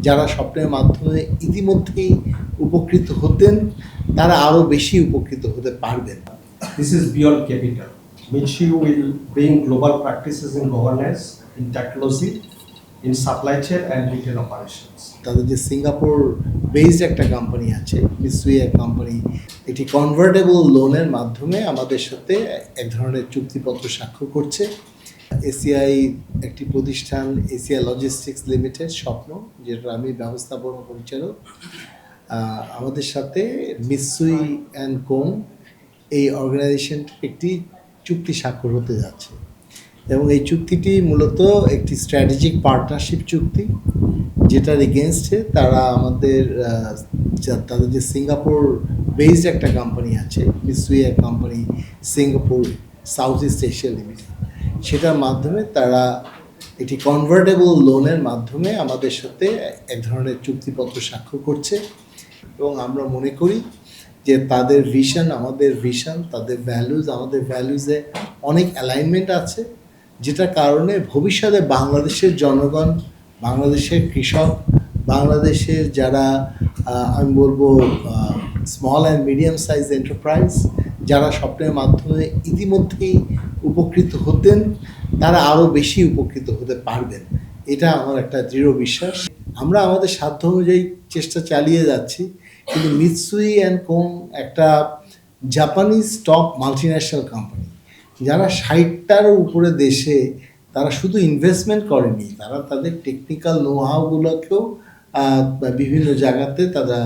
যারা স্বপ্নের মাধ্যমে ইতিমধ্যেই উপকৃত হতেন তারা আরও বেশি উপকৃত হতে পারবেন। This is beyond capital. Mitsui will bring global practices in governance, in technology, in supply chain and retail operations. তাদের যে সিঙ্গাপুর বেসড একটা কোম্পানি আছে, মিৎসুই কোম্পানি, এটি কনভার্টেবল লোনের মাধ্যমে আমাদের সাথে এক ধরনের চুক্তিপত্র স্বাক্ষর করছে। এসিআই একটি প্রতিষ্ঠান, এশিয়া লজিস্টিক্স লিমিটেড স্বপ্ন, যেটা আমি ব্যবস্থাপনা পরিচালক, আমাদের সাথে মিৎসুই অ্যান্ড কোং এই অর্গানাইজেশন একটি চুক্তি স্বাক্ষর হতে যাচ্ছে এবং এই চুক্তিটি মূলত একটি স্ট্র্যাটেজিক পার্টনারশিপ চুক্তি, যেটার এগেনস্টে তারা তাদের যে সিঙ্গাপুর বেসড একটা কোম্পানি আছে, Mitsui company Singapore south east Asia limited, সেটার মাধ্যমে তারা একটি কনভার্টেবল লোনের মাধ্যমে আমাদের সাথে এক ধরনের চুক্তিপত্র স্বাক্ষর করছে এবং আমরা মনে করি যে তাদের ভিশন আমাদের ভিশন, তাদের ভ্যালুজ আমাদের ভ্যালুজে অনেক অ্যালাইনমেন্ট আছে, যেটার কারণে ভবিষ্যতে বাংলাদেশের জনগণ, বাংলাদেশের কৃষক, বাংলাদেশের যারা আমি বলবো small and medium size enterprise, যারা স্বপ্নের মাধ্যমে ইতিমধ্যেই উপকৃত হতেন তারা আরও বেশি উপকৃত হতে পারবেন, এটা আমার একটা দৃঢ় বিশ্বাস। আমরা আমাদের সাধ্য অনুযায়ী চেষ্টা চালিয়ে যাচ্ছি, কিন্তু মিৎসুই অ্যান্ড কোং একটা জাপানিজ টপ মাল্টিন্যাশনাল কোম্পানি, যারা 60টার উপরে দেশে তারা শুধু ইনভেস্টমেন্ট করেনি, তারা তাদের টেকনিক্যাল নোহাউগুলোকেও বিভিন্ন জায়গাতে তারা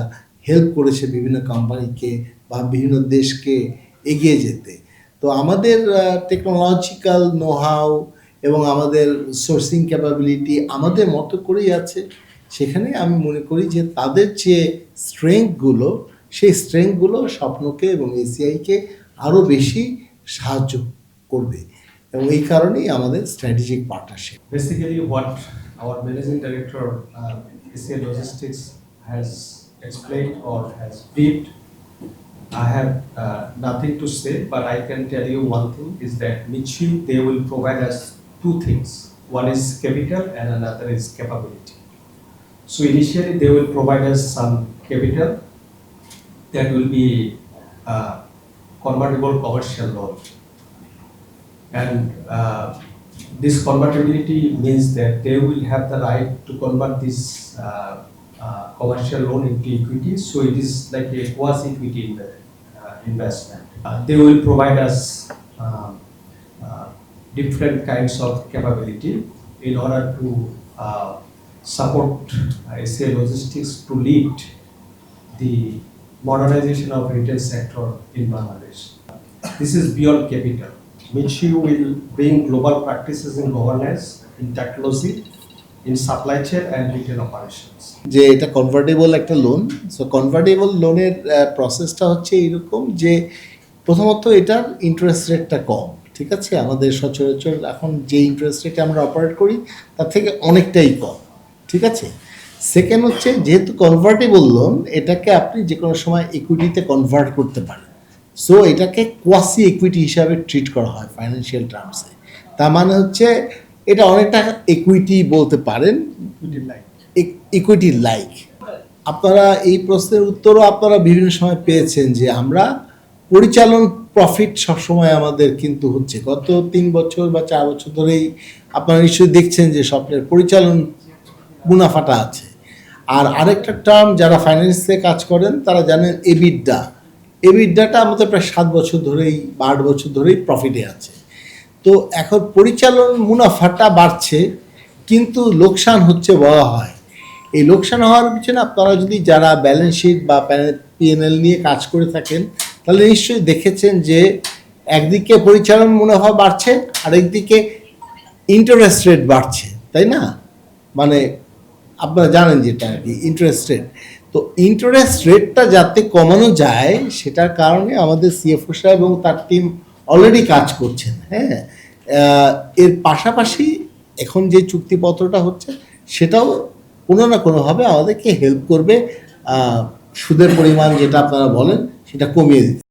হেল্প করেছে বিভিন্ন কোম্পানিকে বা বিভিন্ন দেশকে এগিয়ে যেতে। তো আমাদের টেকনোলজিক্যাল নোহাউ এবং আমাদের সোর্সিং ক্যাপাবিলিটি আমাদের মতো করেই আছে। সেখানে আমি মনে করি যে তাদের যে স্ট্রেংথগুলো, সেই স্ট্রেংথগুলো স্বপ্নকে এবং এসিআইকে আরও বেশি সাহায্য করবে এবং এই কারণেই আমাদের strategic partnership. Basically, what our managing director, ACL Logistics, has explained or has briefed, I have nothing to say, but I can tell you one thing is that Mitsui, they will provide us two things. One is capital and another is capability. So initially, they will provide us some capital that will be convertible commercial loan. And this convertibility means that they will have the right to convert this commercial loan into equity. So it is like a quasi-equity investment. They will provide us different kinds of capability in order to support ACL Logistics to lead the modernization of retail sector in Bangladesh. This is beyond capital. Mitsui will bring global practices in governance, in technology, in supply chain and retail operations. যে এটা convertible একটা loan, so convertible লোনের প্রসেসটা হচ্ছে এইরকম যে প্রথমত এটার ইন্টারেস্ট রেটটা কম, ঠিক আছে, আমাদের সচরাচর এখন যে ইন্টারেস্ট রেটে আমরা অপারেট করি তার থেকে অনেকটাই কম, ঠিক আছে। সেকেন্ড হচ্ছে যেহেতু কনভার্টেবল লোন, এটাকে আপনি যে কোনো সময় ইকুইটিতে কনভার্ট করতে পারেন, সো এটাকে কোয়াসি ইকুইটি হিসাবে ট্রিট করা হয় ফাইন্যান্সিয়াল টার্মসে। তার মানে হচ্ছে এটা অনেকটা ইকুইটি বলতে পারেন, ইকুইটি লাইক। আপনারা এই প্রশ্নের উত্তরও আপনারা বিভিন্ন সময় পেয়েছেন যে আমরা পরিচালন প্রফিট সবসময় আমাদের কিন্তু হচ্ছে, গত 3 বছর বা 4 বছর ধরেই আপনারা নিশ্চয়ই দেখছেন যে স্বপ্নের পরিচালন মুনাফাটা আছে। আর আরেকটা টার্ম যারা ফাইন্যান্সে কাজ করেন তারা জানেন এবিডাটা আমাদের প্রায় 7 বছর ধরেই বা 8 বছর ধরেই প্রফিটে আছে। তো এখন পরিচালন মুনাফাটা বাড়ছে কিন্তু লোকসান হচ্ছে বলা হয়। এই লোকসান হওয়ার পিছনে আপনারা যদি যারা ব্যালেন্স শিট বা পিএনএল নিয়ে কাজ করে থাকেন তাহলে নিশ্চয়ই দেখেছেন যে একদিকে পরিচালন মুনাফা বাড়ছে, আরেকদিকে ইন্টারেস্ট রেট বাড়ছে, তাই না? মানে আপনারা জানেন যেটা আর কি ইন্টারেস্ট রেট। তো ইন্টারেস্ট রেটটা যাতে কমানো যায় সেটার কারণে আমাদের সিএফও সাহেব এবং তার টিম অলরেডি কাজ করছেন। হ্যাঁ, এর পাশাপাশি এখন যে চুক্তিপত্রটা হচ্ছে সেটাও কোনো না কোনোভাবে আমাদেরকে হেল্প করবে সুদের পরিমাণ যেটা আপনারা বলেন সেটা কমিয়ে দিতে।